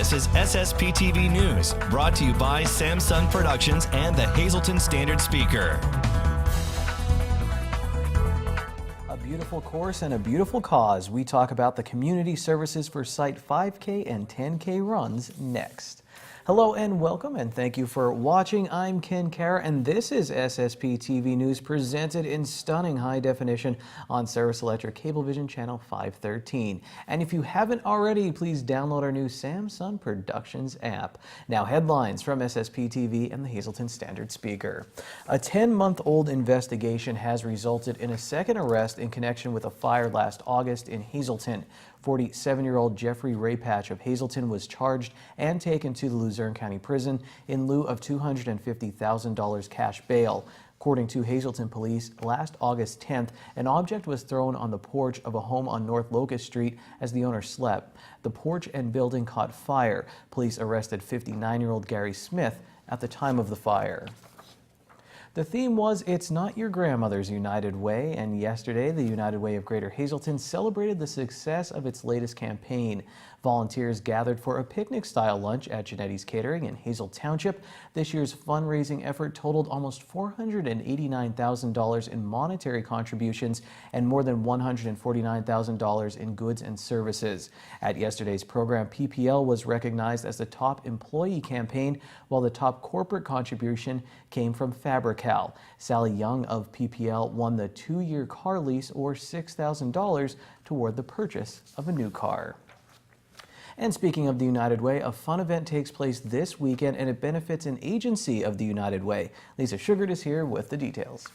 This is SSPTV News, brought to you by Samsung Productions and the Hazleton Standard Speaker. A beautiful course and a beautiful cause. We talk about the community services for Site 5K and 10K runs next. Hello and welcome, and thank you for watching. I'm Ken Kara, and this is SSPTV News presented in stunning high definition on Service Electric Cablevision Channel 513. And if you haven't already, please download our new Samsung Productions app. Now, headlines from SSPTV and the Hazleton Standard Speaker. A 10-month-old investigation has resulted in a second arrest in connection with a fire last August in Hazleton. 47-year-old Jeffrey Raypatch of Hazleton was charged and taken to the Luzerne County Prison in lieu of $250,000 cash bail. According to Hazleton Police, last August 10th, an object was thrown on the porch of a home on North Locust Street as the owner slept. The porch and building caught fire. Police arrested 59-year-old Gary Smith at the time of the fire. The theme was It's Not Your Grandmother's United Way, and yesterday the United Way of Greater Hazleton celebrated the success of its latest campaign. Volunteers gathered for a picnic-style lunch at Genetti's Catering in Hazel Township. This year's fundraising effort totaled almost $489,000 in monetary contributions and more than $149,000 in goods and services. At yesterday's program, PPL was recognized as the top employee campaign, while the top corporate contribution came from Fabrical. Sally Young of PPL won the 2-year car lease, or $6,000, toward the purchase of a new car. And speaking of the United Way, a fun event takes place this weekend, and it benefits an agency of the United Way. Lisa Sugart is here with the details.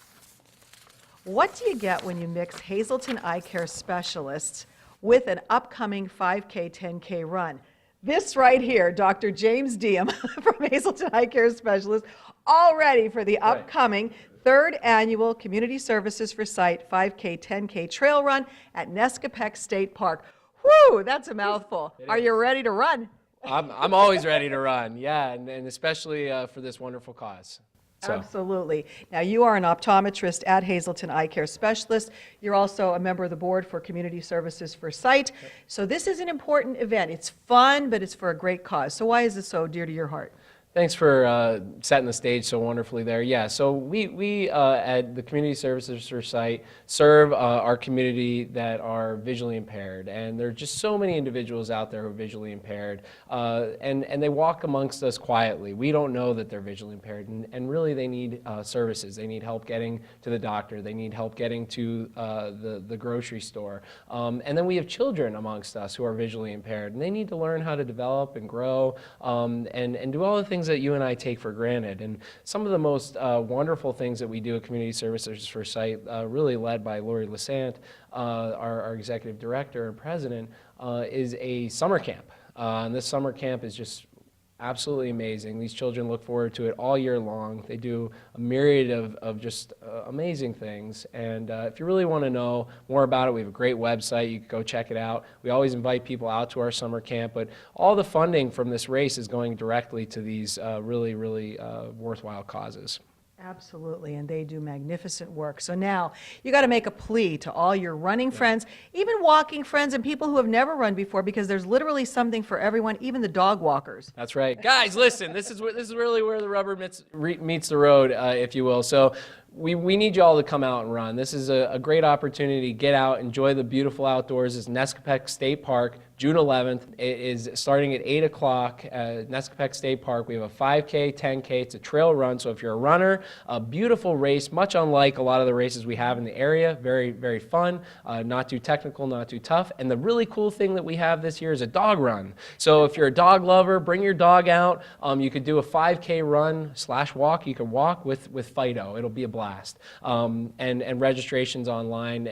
What do you get when you mix Hazleton Eye Care Specialists with an upcoming 5K, 10K run? This right here, Dr. James Diem from Hazleton Eye Care Specialists, all ready for the upcoming third annual Community Services for Site 5K, 10K trail run at Nescopec State Park. Whew, that's a mouthful. Are you ready to run? I'm always ready to run, yeah, and especially for this wonderful cause. So. Absolutely. Now, you are an optometrist at Hazleton Eye Care Specialist. You're also a member of the board for Community Services for Sight. So this is an important event. It's fun, but it's for a great cause. So why is it so dear to your heart? Thanks for setting the stage so wonderfully there. Yeah, so we at the Community Services for Sight serve our community that are visually impaired, and there are just so many individuals out there who are visually impaired, and they walk amongst us quietly. We don't know that they're visually impaired, and really they need services. They need help getting to the doctor. They need help getting to the grocery store. And then we have children amongst us who are visually impaired, and they need to learn how to develop and grow and do all the things that you and I take for granted. And some of the most wonderful things that we do at Community Services for Sight, really led by Lori Lassant, our executive director and president, is a summer camp. And this summer camp is just absolutely amazing. These children look forward to it all year long. They do a myriad of just amazing things. And if you really want to know more about it, we have a great website. You can go check it out. We always invite people out to our summer camp, but all the funding from this race is going directly to these really worthwhile causes. Absolutely, and they do magnificent work. So now you got to make a plea to all your running friends, even walking friends, and people who have never run before, because there's literally something for everyone, even the dog walkers. That's right, guys. Listen, this is really where the rubber meets the road, if you will. So we need you all to come out and run. This is a great opportunity. Get out, enjoy the beautiful outdoors. It's Nescopec State Park, June 11th. It is starting at 8 o'clock at Nescopec State Park. We have a 5K, 10K. It's a trail run, so if you're a runner, a beautiful race, much unlike a lot of the races we have in the area. Very, very fun, not too technical, not too tough. And the really cool thing that we have this year is a dog run. So if you're a dog lover, bring your dog out. You could do a 5K run / walk. You can walk with Fido. It'll be a blast. And registration's online.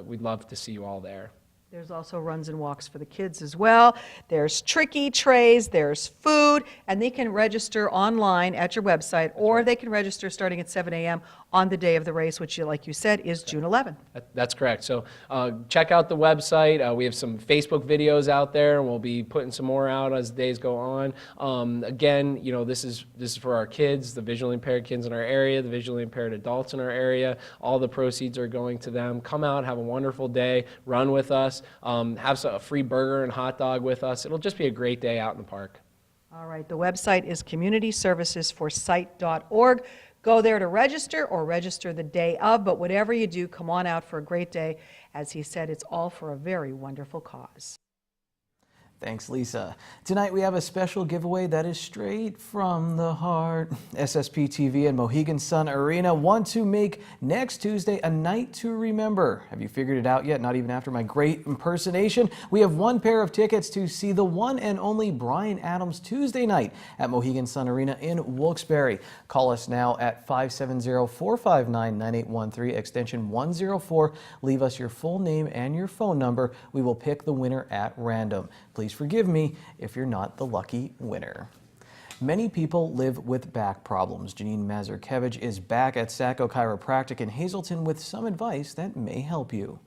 We'd love to see you all there. There's also runs and walks for the kids as well. There's tricky trays, there's food, and they can register online at your website, or they can register starting at 7 a.m. on the day of the race, which, like you said, is June 11th. That's correct. So check out the website. We have some Facebook videos out there, and we'll be putting some more out as the days go on. Again, you know, this is for our kids, the visually impaired kids in our area, the visually impaired adults in our area. All the proceeds are going to them. Come out, have a wonderful day, run with us, have a free burger and hot dog with us. It'll just be a great day out in the park. All right, the website is communityservicesforsight.org. Go there to register or register the day of, but whatever you do, come on out for a great day. As he said, it's all for a very wonderful cause. Thanks, Lisa. Tonight we have a special giveaway that is straight from the heart. SSPTV and Mohegan Sun Arena want to make next Tuesday a night to remember. Have you figured it out yet? Not even after my great impersonation. We have one pair of tickets to see the one and only Bryan Adams Tuesday night at Mohegan Sun Arena in Wilkes-Barre. Call us now at 570-459-9813, extension 104. Leave us your full name and your phone number. We will pick the winner at random. Please forgive me if you're not the lucky winner. Many people live with back problems. Janine Mazurkevich is back at Sacco Chiropractic in Hazleton with some advice that may help you.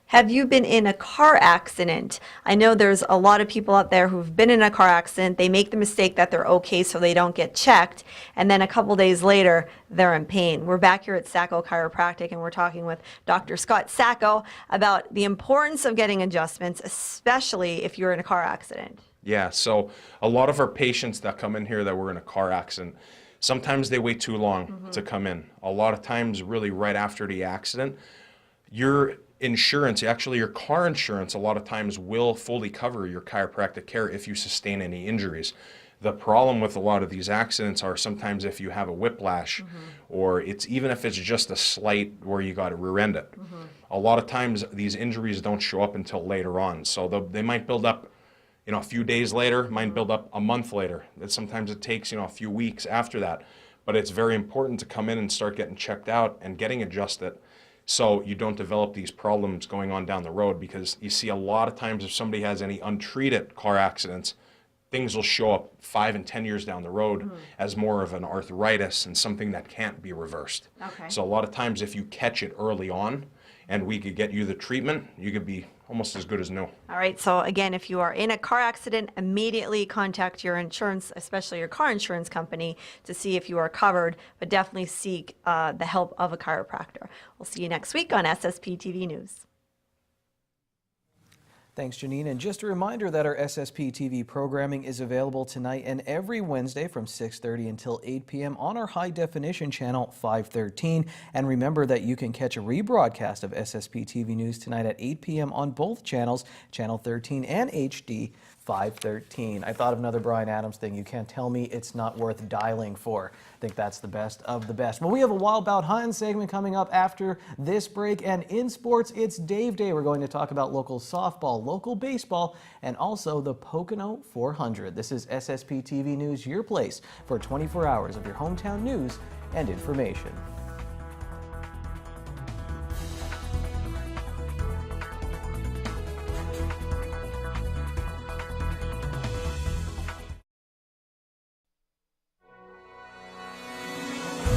Have you been in a car accident? I know there's a lot of people out there who've been in a car accident. They make the mistake that they're okay so they don't get checked, and then a couple days later, they're in pain. We're back here at Sacco Chiropractic, and we're talking with Dr. Scott Sacco about the importance of getting adjustments, especially if you're in a car accident. Yeah, so a lot of our patients that come in here that were in a car accident, sometimes they wait too long to come in. A lot of times, really right after the accident, your insurance, actually your car insurance, a lot of times will fully cover your chiropractic care if you sustain any injuries. The problem with a lot of these accidents are sometimes if you have a whiplash, or it's even if it's just a slight where you got to rear end it. A lot of times these injuries don't show up until later on. So they might build up, a few days later, might build up a month later. Sometimes it takes, a few weeks after that. But it's very important to come in and start getting checked out and getting adjusted, so you don't develop these problems going on down the road, because you see a lot of times if somebody has any untreated car accidents, things will show up 5 and 10 years down the road as more of an arthritis and something that can't be reversed. Okay. So a lot of times if you catch it early on and we could get you the treatment, you could be almost as good as new. All right, so again, if you are in a car accident, immediately contact your insurance, especially your car insurance company, to see if you are covered, but definitely seek the help of a chiropractor. We'll see you next week on SSPTV News. Thanks, Janine. And just a reminder that our SSP TV programming is available tonight and every Wednesday from 6:30 until 8 p.m. on our high-definition channel 513. And remember that you can catch a rebroadcast of SSP TV News tonight at 8 p.m. on both channels, Channel 13 and HD 513. I thought of another Bryan Adams thing. You can't tell me it's not worth dialing for. I think that's the best of the best. Well, we have a Wild Bout Hunting segment coming up after this break. And in sports, it's Dave Day. We're going to talk about local softball, local baseball, and also the Pocono 400. This is SSP TV News, your place for 24 hours of your hometown news and information.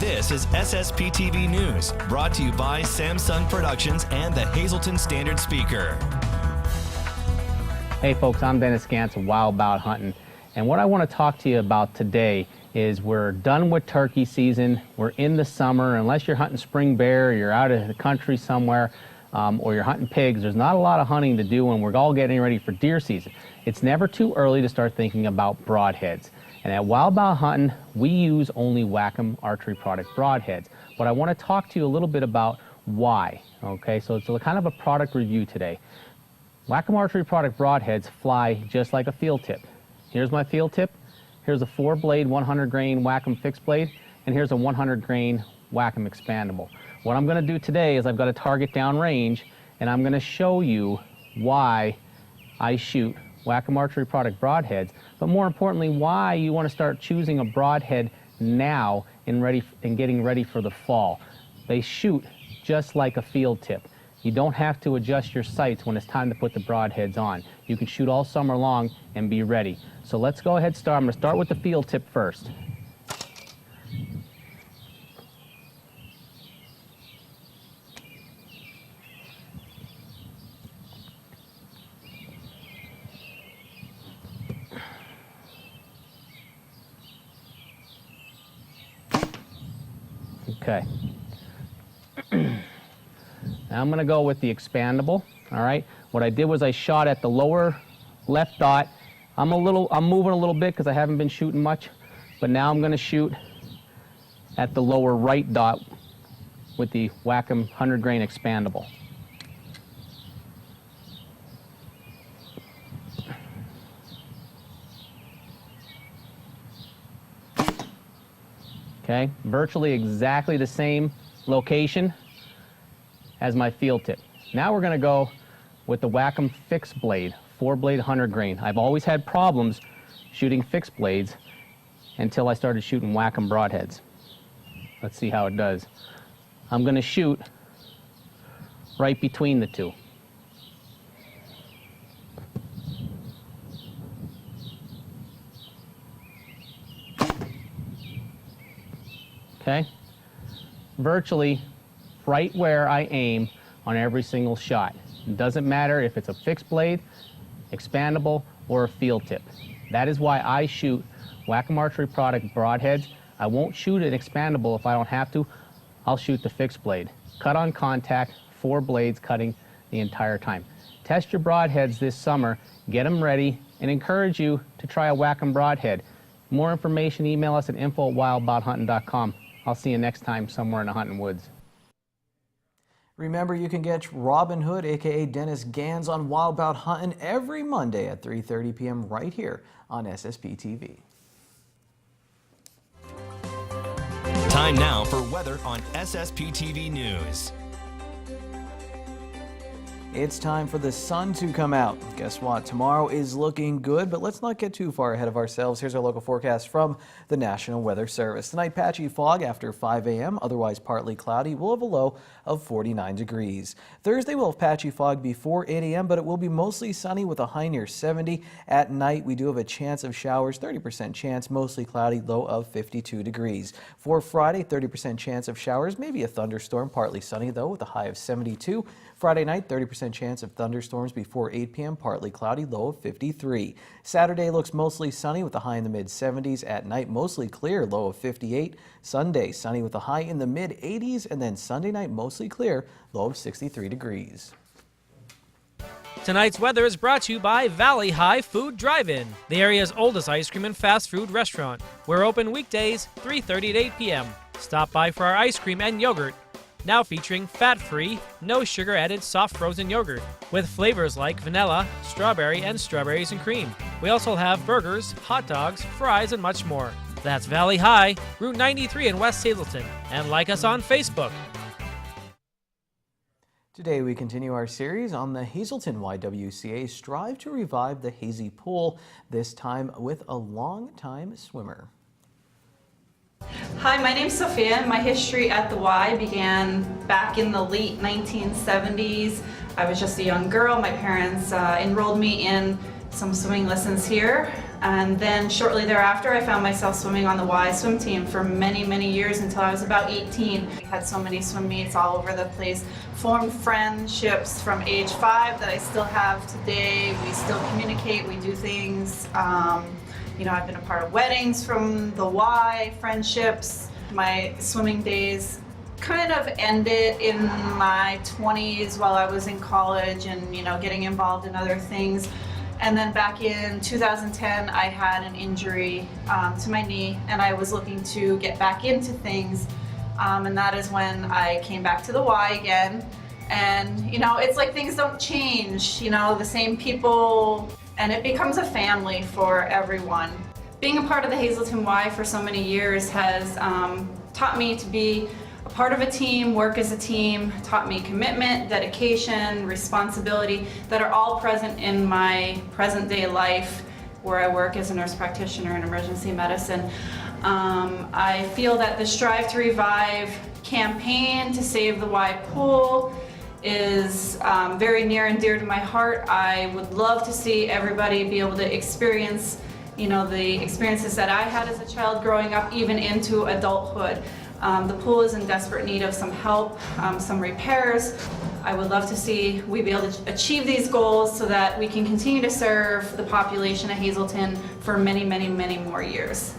This is SSPTV News, brought to you by Samsung Productions and the Hazleton Standard Speaker. Hey folks, I'm Dennis Gantz of Wild Bout Hunting, and what I want to talk to you about today is we're done with turkey season, we're in the summer. Unless you're hunting spring bear, or you're out of the country somewhere, or you're hunting pigs, there's not a lot of hunting to do when we're all getting ready for deer season. It's never too early to start thinking about broadheads. And at Wild Bout Hunting, we use only Whack-'em archery product broadheads. But I want to talk to you a little bit about why. Okay, so it's kind of a product review today. Whack-'em archery product broadheads fly just like a field tip. Here's my field tip. Here's a 4-blade, 100-grain Whack-'em fixed blade, and here's a 100-grain Whack-'em expandable. What I'm going to do today is I've got a target down range, and I'm going to show you why I shoot Whack-'em archery product broadheads, but more importantly, why you want to start choosing a broadhead now and getting ready for the fall. They shoot just like a field tip. You don't have to adjust your sights when it's time to put the broadheads on. You can shoot all summer long and be ready. So let's go ahead and start. I'm going to start with the field tip first. Okay. Now I'm going to go with the expandable. All right. What I did was I shot at the lower left dot I'm moving a little bit because I haven't been shooting much, but now I'm going to shoot at the lower right dot with the Wacom 100 grain expandable. Okay, virtually exactly the same location as my field tip. Now we're going to go with the Wacom fixed blade, 4-blade 100 grain. I've always had problems shooting fixed blades until I started shooting Wacom broadheads. Let's see how it does. I'm going to shoot right between the two. Okay, virtually right where I aim on every single shot. It doesn't matter if it's a fixed blade, expandable, or a field tip. That is why I shoot Wacom Archery product broadheads. I won't shoot an expandable if I don't have to. I'll shoot the fixed blade. Cut on contact, 4 blades cutting the entire time. Test your broadheads this summer, get them ready, and encourage you to try a Wacom broadhead. More information, email us at info@wildaboutHunting.com. I'll see you next time somewhere in the hunting woods. Remember, you can get Robin Hood, aka Dennis Gans, on Wild About Hunting every Monday at 3:30 p.m. right here on SSPTV. Time now for weather on SSPTV News. It's time for the sun to come out. Guess what? Tomorrow is looking good, but let's not get too far ahead of ourselves. Here's our local forecast from the National Weather Service. Tonight, patchy fog after 5 a.m., otherwise partly cloudy. We'll have a low of 49 degrees. Thursday, we'll have patchy fog before 8 a.m., but it will be mostly sunny with a high near 70. At night, we do have a chance of showers, 30% chance, mostly cloudy, low of 52 degrees. For Friday, 30% chance of showers, maybe a thunderstorm, partly sunny though, with a high of 72. Friday night, 30% chance of thunderstorms before 8 p.m., partly cloudy, low of 53. Saturday looks mostly sunny with a high in the mid-70s. At night, mostly clear, low of 58. Sunday, sunny with a high in the mid-80s, and then Sunday night, mostly clear, low of 63 degrees. Tonight's weather is brought to you by Valley High Food Drive-In, the area's oldest ice cream and fast food restaurant. We're open weekdays, 3:30 to 8 p.m. Stop by for our ice cream and yogurt. Now featuring fat-free, no sugar-added soft frozen yogurt with flavors like vanilla, strawberry, and strawberries and cream. We also have burgers, hot dogs, fries, and much more. That's Valley High, Route 93 in West Hazleton, and like us on Facebook. Today we continue our series on the Hazleton YWCA Strive to Revive the Hazy Pool, this time with a longtime swimmer. Hi, my name's Sophia. My history at the Y began back in the late 1970s. I was just a young girl. My parents enrolled me in some swimming lessons here, and then shortly thereafter I found myself swimming on the Y swim team for many years until I was about 18. We had so many swim meets all over the place, formed friendships from age 5 that I still have today. We still communicate, we do things. You know, I've been a part of weddings from the Y, friendships. My swimming days kind of ended in my 20s while I was in college and, you know, getting involved in other things. And then back in 2010, I had an injury to my knee, and I was looking to get back into things. And that is when I came back to the Y again. And, you know, it's like things don't change, you know, the same people, and it becomes a family for everyone. Being a part of the Hazleton Y for so many years has taught me to be a part of a team, work as a team, taught me commitment, dedication, responsibility that are all present in my present day life where I work as a nurse practitioner in emergency medicine. I feel that the Strive to Revive campaign to save the Y pool is very near and dear to my heart. I would love to see everybody be able to experience, you know, the experiences that I had as a child growing up, even into adulthood. The pool is in desperate need of some help, some repairs. I would love to see we be able to achieve these goals so that we can continue to serve the population of Hazleton for many more years.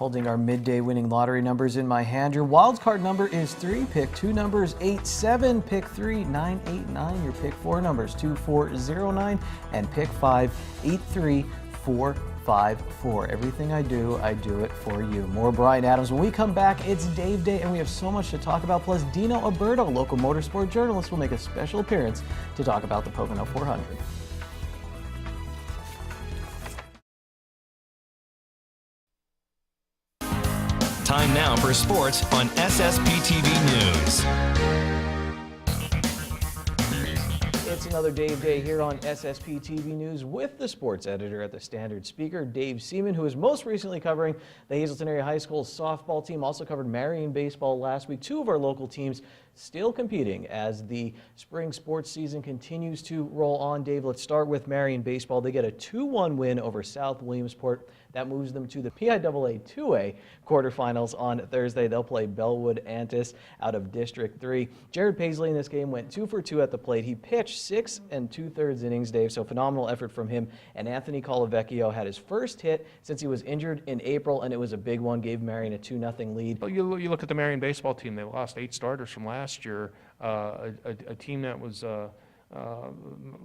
Holding our midday winning lottery numbers in my hand. Your wild card number is 3. Pick 2 numbers 8, 7. Pick 3, 9, 8, 9. Your pick 4 numbers 2, 4, 0, 9. And pick 5, 8, 3, 4, 5, 4. Everything I do it for you. More Brian Adams. When we come back, it's Dave Day, and we have so much to talk about. Plus, Dino Alberto, local motorsport journalist, will make a special appearance to talk about the Pocono 400. Time now for sports on SSPTV News. It's another Dave Day here on SSPTV News with the sports editor at the Standard Speaker, Dave Seaman, who is most recently covering the Hazleton Area High School softball team, also covered Marion baseball last week. 2 of our local teams still competing as the spring sports season continues to roll on. Dave, let's start with Marion baseball. They get a 2-1 win over South Williamsport. That moves them to the PIAA 2A quarterfinals on Thursday. They'll play Bellwood Antis out of District 3. Jared Paisley in this game went 2 for 2 at the plate. He pitched 6 2/3 innings, Dave, so phenomenal effort from him. And Anthony Colavecchio had his first hit since he was injured in April, and it was a big one, gave Marion a 2-0 lead. Well, you look at the Marion baseball team, they lost 8 starters from last year, a team that was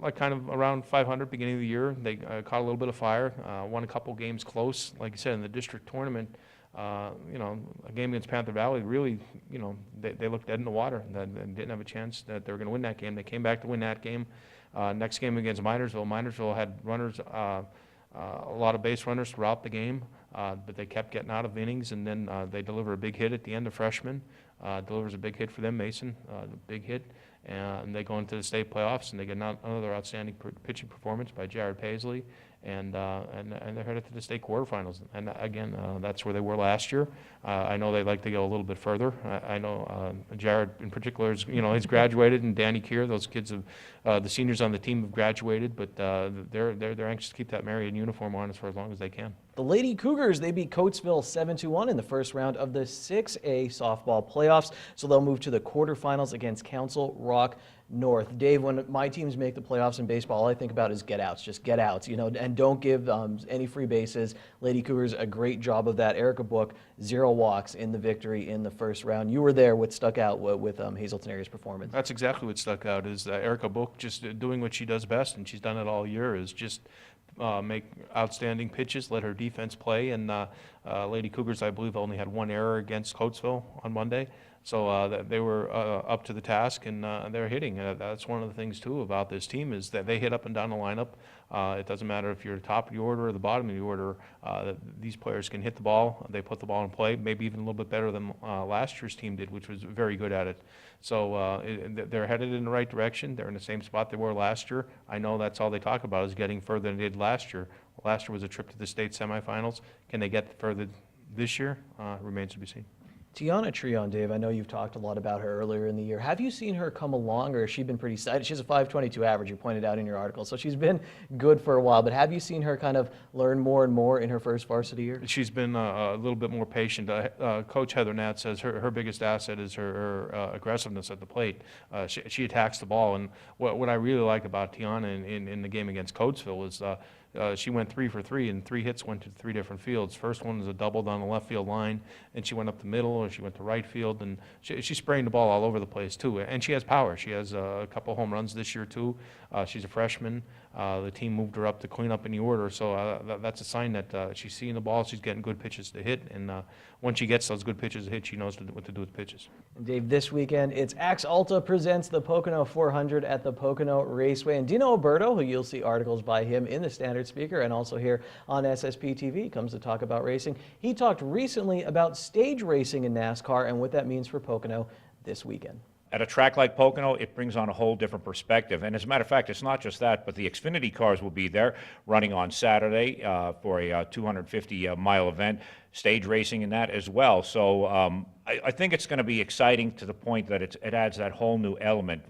like kind of around 500 beginning of the year. They caught a little bit of fire, won a couple games close. Like you said, in the district tournament, you know, a game against Panther Valley, really, you know, they looked dead in the water and didn't have a chance that they were going to win that game. They came back to win that game. Next game against Minersville. Minersville had runners, a lot of base runners throughout the game, but they kept getting out of innings, and then they deliver a big hit at the end. The freshman delivers a big hit for them, Mason, big hit. And they go into the state playoffs, and they get another outstanding pitching performance by Jared Paisley, and they're headed to the state quarterfinals. And again, that's where they were last year. I know they'd like to go a little bit further. I know Jared in particular is, you know, he's graduated, and Danny Keir, those kids have, the seniors on the team have graduated, but they're anxious to keep that Marion uniform on for as long as they can. The Lady Cougars, they beat Coatesville 7-1 in the first round of the 6A softball playoffs, so they'll move to the quarterfinals against Council Rock North. Dave, when my teams make the playoffs in baseball, all I think about is get-outs, just get-outs, you know, and don't give any free bases. Lady Cougars, a great job of that. Erica Book, 0 walks in the victory in the first round. You were there. What stuck out with Hazleton Area's performance? That's exactly what stuck out, is Erica Book just doing what she does best, and she's done it all year, is just make outstanding pitches, let her defense play, and Lady Cougars, I believe, only had 1 error against Coatesville on Monday. So they were up to the task, and they're hitting. That's one of the things, too, about this team, is that they hit up and down the lineup. It doesn't matter if you're top of the order or the bottom of the order. These players can hit the ball. They put the ball in play, maybe even a little bit better than last year's team did, which was very good at it. So they're headed in the right direction. They're in the same spot they were last year. I know that's all they talk about, is getting further than they did last year. Last year was a trip to the state semifinals. Can they get further this year? Remains to be seen. Tiana Treon, Dave, I know you've talked a lot about her earlier in the year. Have you seen her come along, or has she been pretty excited? She has a 5.22 average, you pointed out in your article, so she's been good for a while, but have you seen her kind of learn more and more in her first varsity year? She's been a little bit more patient. Coach Heather Nat says her biggest asset is her aggressiveness at the plate. She attacks the ball, and what I really like about Tiana in the game against Coatesville is she went 3 for 3, and 3 hits went to 3 different fields. First one was a double down the left field line, and she went up the middle, or she went to right field, and she's spraying the ball all over the place too. And she has power. She has a couple home runs this year too. She's a freshman. The team moved her up to clean up in the order, so that's a sign that she's seeing the ball. She's getting good pitches to hit, and once she gets those good pitches to hit, she knows what to do with pitches. And Dave, this weekend, it's Axe Alta presents the Pocono 400 at the Pocono Raceway. And Dino Alberto, who you'll see articles by him in the Standard Speaker and also here on SSPTV, comes to talk about racing. He talked recently about stage racing in NASCAR and what that means for Pocono this weekend. At a track like Pocono, it brings on a whole different perspective. And as a matter of fact, it's not just that, but the Xfinity cars will be there running on Saturday for a 250-mile event, stage racing in that as well. So I think it's going to be exciting to the point that it adds that whole new element.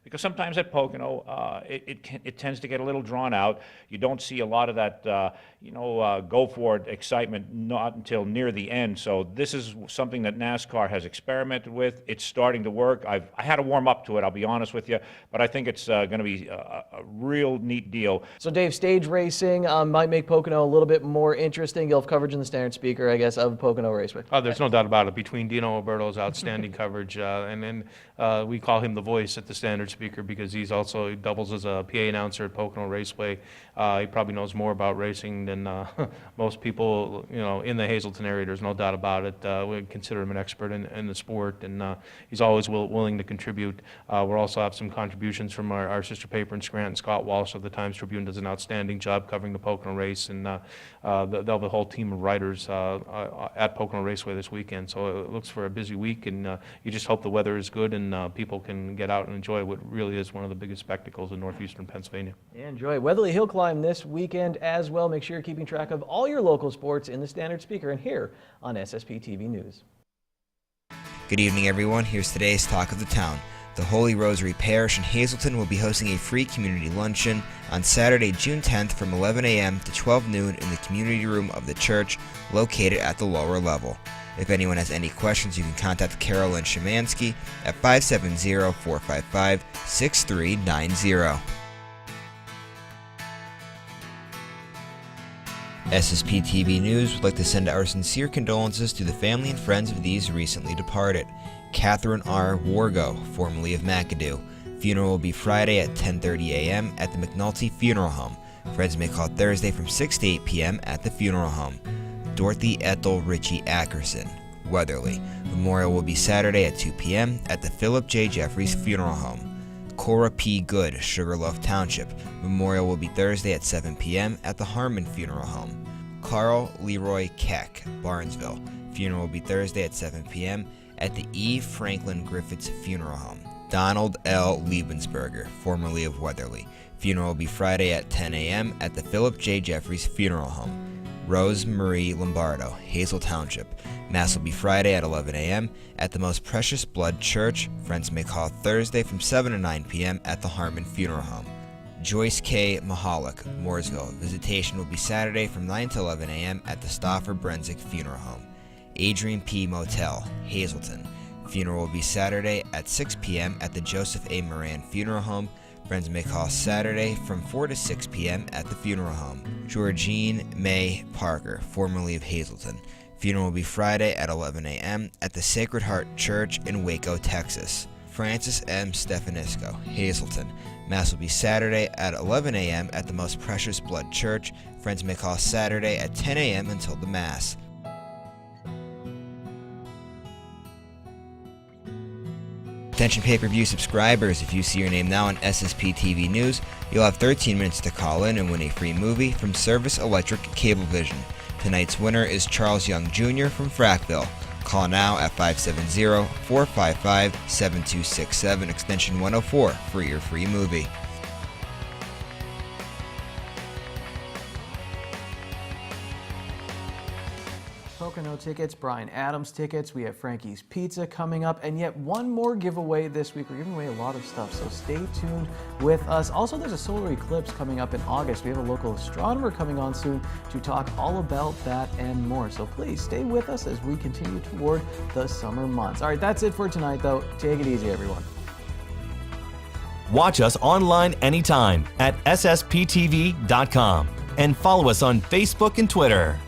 Because sometimes at Pocono, it tends to get a little drawn out. You don't see a lot of that, go for it excitement, not until near the end. So this is something that NASCAR has experimented with. It's starting to work. I had to warm up to it, I'll be honest with you, but I think it's going to be a real neat deal. So Dave, stage racing might make Pocono a little bit more interesting. You'll have coverage in the Standard Speaker speaker, I guess, of Pocono Raceway. Oh, there's no doubt about it. Between Dino Alberto's outstanding coverage, and then we call him the voice at the standard speaker because he doubles as a PA announcer at Pocono Raceway. He probably knows more about racing than most people, in the Hazleton area. There's no doubt about it. We consider him an expert in the sport, and he's always willing to contribute. We'll also have some contributions from our sister paper in Scranton. Scott Walsh of the Times Tribune does an outstanding job covering the Pocono race, and they'll have a whole team of writers at Pocono Raceway this weekend. So it looks for a busy week, and you just hope the weather is good and people can get out and enjoy what really is one of the biggest spectacles in northeastern Pennsylvania. Yeah, enjoy Weatherly Hill Climb this weekend as well. Make sure you're keeping track of all your local sports in the standard speaker and here on SSPTV News. Good evening, everyone. Here's today's Talk of the Town. The Holy Rosary Parish in Hazleton will be hosting a free community luncheon on Saturday, June 10th from 11 a.m. to 12 noon in the community room of the church located at the lower level. If anyone has any questions, you can contact Carolyn Szymanski at 570-455-6390. SSPTV News would like to send our sincere condolences to the family and friends of these recently departed. Catherine R. Wargo, formerly of McAdoo. Funeral will be Friday at 10:30 a.m. at the McNulty Funeral Home. Friends may call Thursday from 6 to 8 p.m. at the funeral home. Dorothy Ethel Ritchie Ackerson, Weatherly. Memorial will be Saturday at 2 p.m. at the Philip J. Jeffries Funeral Home. Cora P. Good, Sugarloaf Township. Memorial will be Thursday at 7 p.m. at the Harmon Funeral Home. Carl Leroy Keck, Barnesville. Funeral will be Thursday at 7 p.m. at the E. Franklin Griffiths Funeral Home. Donald L. Liebensberger, formerly of Weatherly. Funeral will be Friday at 10 a.m. at the Philip J. Jeffries Funeral Home. Rose Marie Lombardo, Hazel Township. Mass will be Friday at 11 a.m. at the Most Precious Blood Church. Friends may call Thursday from 7 to 9 p.m. at the Harmon Funeral Home. Joyce K. Mahalik, Mooresville. Visitation will be Saturday from 9 to 11 a.m. at the Stauffer Brensick Funeral Home. Adrian P. Motel, Hazleton. Funeral will be Saturday at 6 p.m. at the Joseph A. Moran Funeral Home. Friends may call Saturday from 4 to 6 p.m. at the funeral home. Georgine May Parker, formerly of Hazleton. Funeral will be Friday at 11 a.m. at the Sacred Heart Church in Waco, Texas. Francis M. Stefanisco, Hazleton. Mass will be Saturday at 11 a.m. at the Most Precious Blood Church. Friends may call Saturday at 10 a.m. until the Mass. Attention pay-per-view subscribers, if you see your name now on SSPTV News, you'll have 13 minutes to call in and win a free movie from Service Electric Cablevision. Tonight's winner is Charles Young Jr. from Frackville. Call now at 570-455-7267, extension 104 for your free movie. Pocono tickets, Bryan Adams tickets, we have Frankie's Pizza coming up, and yet one more giveaway this week. We're giving away a lot of stuff, so stay tuned with us. Also, there's a solar eclipse coming up in August. We have a local astronomer coming on soon to talk all about that and more. So please stay with us as we continue toward the summer months. All right, that's it for tonight, though. Take it easy, everyone. Watch us online anytime at ssptv.com and follow us on Facebook and Twitter.